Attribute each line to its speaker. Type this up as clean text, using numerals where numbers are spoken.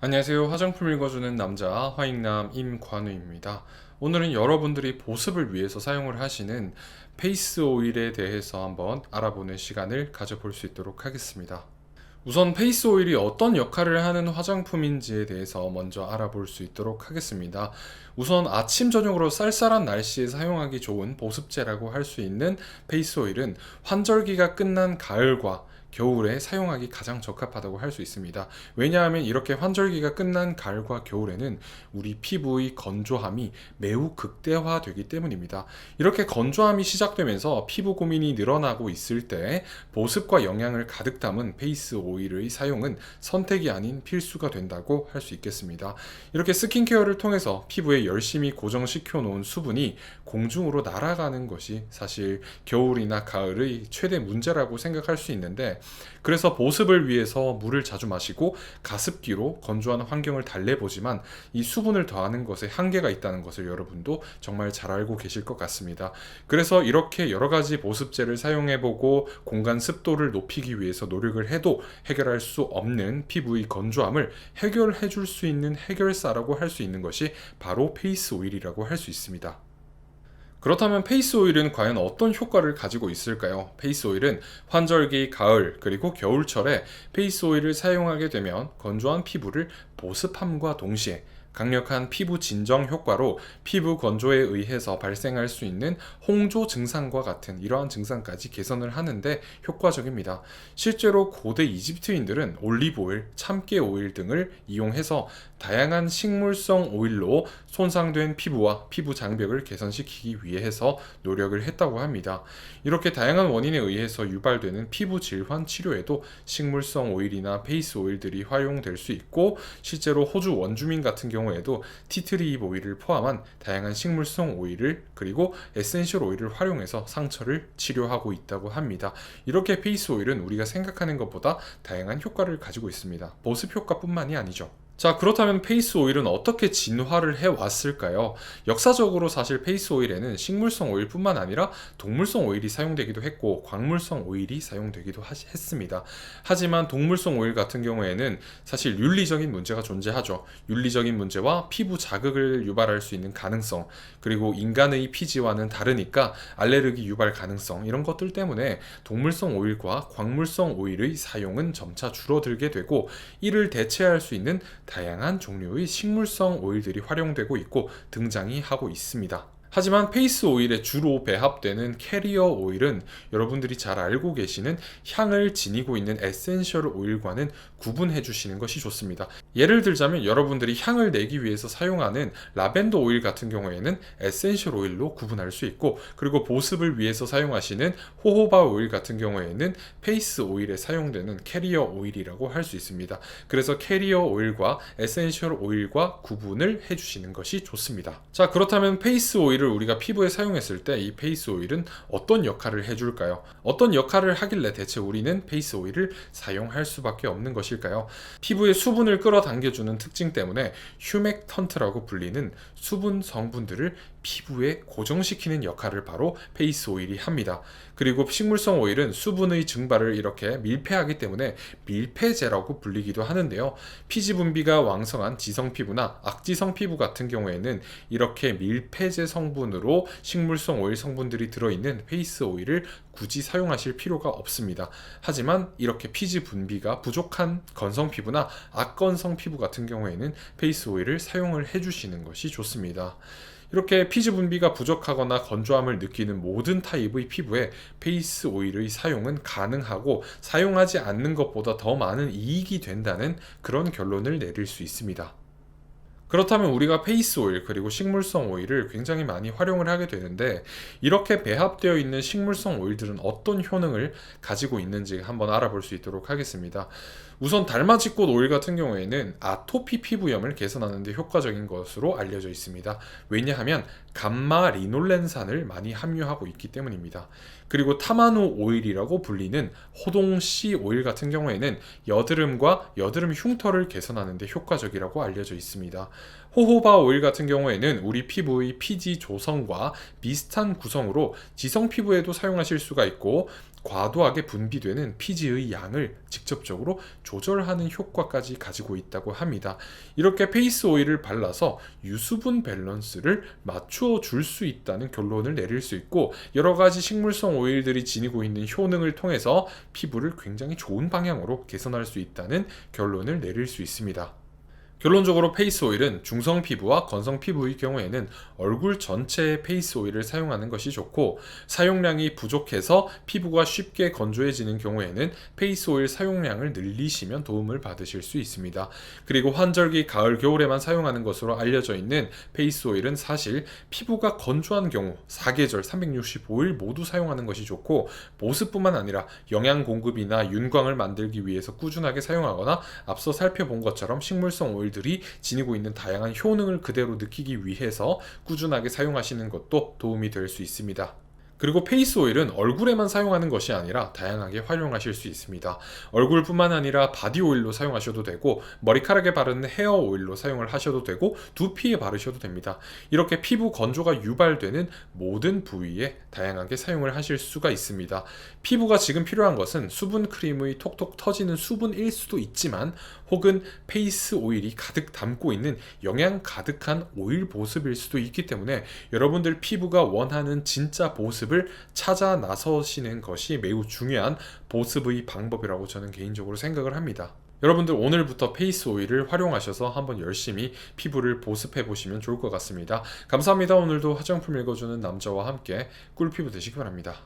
Speaker 1: 안녕하세요. 화장품 읽어주는 남자 화익남 임관우입니다. 오늘은 여러분들이 보습을 위해서 사용을 하시는 페이스 오일에 대해서 한번 알아보는 시간을 가져볼 수 있도록 하겠습니다. 우선 페이스 오일이 어떤 역할을 하는 화장품인지에 대해서 먼저 알아볼 수 있도록 하겠습니다. 우선 아침 저녁으로 쌀쌀한 날씨에 사용하기 좋은 보습제라고 할 수 있는 페이스 오일은 환절기가 끝난 가을과 겨울에 사용하기 가장 적합하다고 할 수 있습니다. 왜냐하면 이렇게 환절기가 끝난 가을과 겨울에는 우리 피부의 건조함이 매우 극대화되기 때문입니다. 이렇게 건조함이 시작되면서 피부 고민이 늘어나고 있을 때 보습과 영양을 가득 담은 페이스 오일의 사용은 선택이 아닌 필수가 된다고 할 수 있겠습니다. 이렇게 스킨케어를 통해서 피부에 열심히 고정시켜 놓은 수분이 공중으로 날아가는 것이 사실 겨울이나 가을의 최대 문제라고 생각할 수 있는데, 그래서 보습을 위해서 물을 자주 마시고 가습기로 건조한 환경을 달래보지만 이 수분을 더하는 것에 한계가 있다는 것을 여러분도 정말 잘 알고 계실 것 같습니다. 그래서 이렇게 여러 가지 보습제를 사용해보고 공간 습도를 높이기 위해서 노력을 해도 해결할 수 없는 피부의 건조함을 해결해 줄 수 있는 해결사라고 할 수 있는 것이 바로 페이스 오일이라고 할 수 있습니다. 그렇다면 페이스 오일은 과연 어떤 효과를 가지고 있을까요? 페이스 오일은 환절기, 가을, 그리고 겨울철에 페이스 오일을 사용하게 되면 건조한 피부를 보습함과 동시에 강력한 피부 진정 효과로 피부 건조에 의해서 발생할 수 있는 홍조 증상과 같은 이러한 증상까지 개선을 하는데 효과적입니다. 실제로 고대 이집트인들은 올리브 오일, 참깨 오일 등을 이용해서 다양한 식물성 오일로 손상된 피부와 피부 장벽을 개선시키기 위해서 노력을 했다고 합니다. 이렇게 다양한 원인에 의해서 유발되는 피부 질환 치료에도 식물성 오일이나 페이스 오일들이 활용될 수 있고, 실제로 호주 원주민 같은 경우에도 티트리잎 오일을 포함한 다양한 식물성 오일을 그리고 에센셜 오일을 활용해서 상처를 치료하고 있다고 합니다. 이렇게 페이스 오일은 우리가 생각하는 것보다 다양한 효과를 가지고 있습니다. 보습 효과뿐만이 아니죠. 자, 그렇다면 페이스 오일은 어떻게 진화를 해왔을까요? 역사적으로 사실 페이스 오일에는 식물성 오일뿐만 아니라 동물성 오일이 사용되기도 했고 광물성 오일이 사용되기도 했습니다. 하지만 동물성 오일 같은 경우에는 사실 윤리적인 문제가 존재하죠. 윤리적인 문제와 피부 자극을 유발할 수 있는 가능성, 그리고 인간의 피지와는 다르니까 알레르기 유발 가능성, 이런 것들 때문에 동물성 오일과 광물성 오일의 사용은 점차 줄어들게 되고, 이를 대체할 수 있는 다양한 종류의 식물성 오일들이 활용되고 있고 등장이 하고 있습니다. 하지만 페이스 오일에 주로 배합되는 캐리어 오일은 여러분들이 잘 알고 계시는 향을 지니고 있는 에센셜 오일과는 구분해 주시는 것이 좋습니다. 예를 들자면 여러분들이 향을 내기 위해서 사용하는 라벤더 오일 같은 경우에는 에센셜 오일로 구분할 수 있고, 그리고 보습을 위해서 사용하시는 호호바 오일 같은 경우에는 페이스 오일에 사용되는 캐리어 오일이라고 할 수 있습니다. 그래서 캐리어 오일과 에센셜 오일과 구분을 해주시는 것이 좋습니다. 자, 그렇다면 페이스 오일을 우리가 피부에 사용했을 때 이 페이스 오일은 어떤 역할을 해줄까요? 어떤 역할을 하길래 대체 우리는 페이스 오일을 사용할 수밖에 없는 것일까요? 피부에 수분을 끌어당겨주는 특징 때문에 휴맥턴트라고 불리는 수분 성분들을 피부에 고정시키는 역할을 바로 페이스 오일이 합니다. 그리고 식물성 오일은 수분의 증발을 이렇게 밀폐하기 때문에 밀폐제라고 불리기도 하는데요. 피지 분비가 왕성한 지성 피부나 악지성 피부 같은 경우에는 이렇게 밀폐제 성분으로 식물성 오일 성분들이 들어있는 페이스 오일을 굳이 사용하실 필요가 없습니다. 하지만 이렇게 피지 분비가 부족한 건성 피부나 악건성 피부 같은 경우에는 페이스 오일을 사용을 해주시는 것이 좋습니다. 이렇게 피지 분비가 부족하거나 건조함을 느끼는 모든 타입의 피부에 페이스 오일의 사용은 가능하고 사용하지 않는 것보다 더 많은 이익이 된다는 그런 결론을 내릴 수 있습니다. 그렇다면 우리가 페이스 오일 그리고 식물성 오일을 굉장히 많이 활용을 하게 되는데, 이렇게 배합되어 있는 식물성 오일들은 어떤 효능을 가지고 있는지 한번 알아볼 수 있도록 하겠습니다. 우선 달맞이꽃 오일 같은 경우에는 아토피 피부염을 개선하는 데 효과적인 것으로 알려져 있습니다. 왜냐하면 감마 리놀렌산을 많이 함유하고 있기 때문입니다. 그리고 타마누 오일이라고 불리는 호동씨 오일 같은 경우에는 여드름과 여드름 흉터를 개선하는 데 효과적이라고 알려져 있습니다. 호호바 오일 같은 경우에는 우리 피부의 피지 조성과 비슷한 구성으로 지성 피부에도 사용하실 수가 있고, 과도하게 분비되는 피지의 양을 직접적으로 조절하는 효과까지 가지고 있다고 합니다. 이렇게 페이스 오일을 발라서 유수분 밸런스를 맞추어 줄 수 있다는 결론을 내릴 수 있고, 여러 가지 식물성 오일들이 지니고 있는 효능을 통해서 피부를 굉장히 좋은 방향으로 개선할 수 있다는 결론을 내릴 수 있습니다. 결론적으로 페이스 오일은 중성 피부와 건성 피부의 경우에는 얼굴 전체에 페이스 오일을 사용하는 것이 좋고, 사용량이 부족해서 피부가 쉽게 건조해지는 경우에는 페이스 오일 사용량을 늘리시면 도움을 받으실 수 있습니다. 그리고 환절기 가을 겨울에만 사용하는 것으로 알려져 있는 페이스 오일은 사실 피부가 건조한 경우 4계절 365일 모두 사용하는 것이 좋고, 보습뿐만 아니라 영양 공급이나 윤광을 만들기 위해서 꾸준하게 사용하거나 앞서 살펴본 것처럼 식물성 오일 들이 지니고 있는 다양한 효능을 그대로 느끼기 위해서 꾸준하게 사용하시는 것도 도움이 될 수 있습니다. 그리고 페이스 오일은 얼굴에만 사용하는 것이 아니라 다양하게 활용하실 수 있습니다. 얼굴뿐만 아니라 바디 오일로 사용하셔도 되고, 머리카락에 바르는 헤어 오일로 사용을 하셔도 되고, 두피에 바르셔도 됩니다. 이렇게 피부 건조가 유발되는 모든 부위에 다양하게 사용을 하실 수가 있습니다. 피부가 지금 필요한 것은 수분 크림의 톡톡 터지는 수분일 수도 있지만, 혹은 페이스 오일이 가득 담고 있는 영양 가득한 오일 보습일 수도 있기 때문에 여러분들 피부가 원하는 진짜 보습을 찾아 나서시는 것이 매우 중요한 보습의 방법이라고 저는 개인적으로 생각을 합니다. 여러분들 오늘부터 페이스 오일을 활용하셔서 한번 열심히 피부를 보습해 보시면 좋을 것 같습니다. 감사합니다. 오늘도 화장품 읽어주는 남자와 함께 꿀피부 되시기 바랍니다.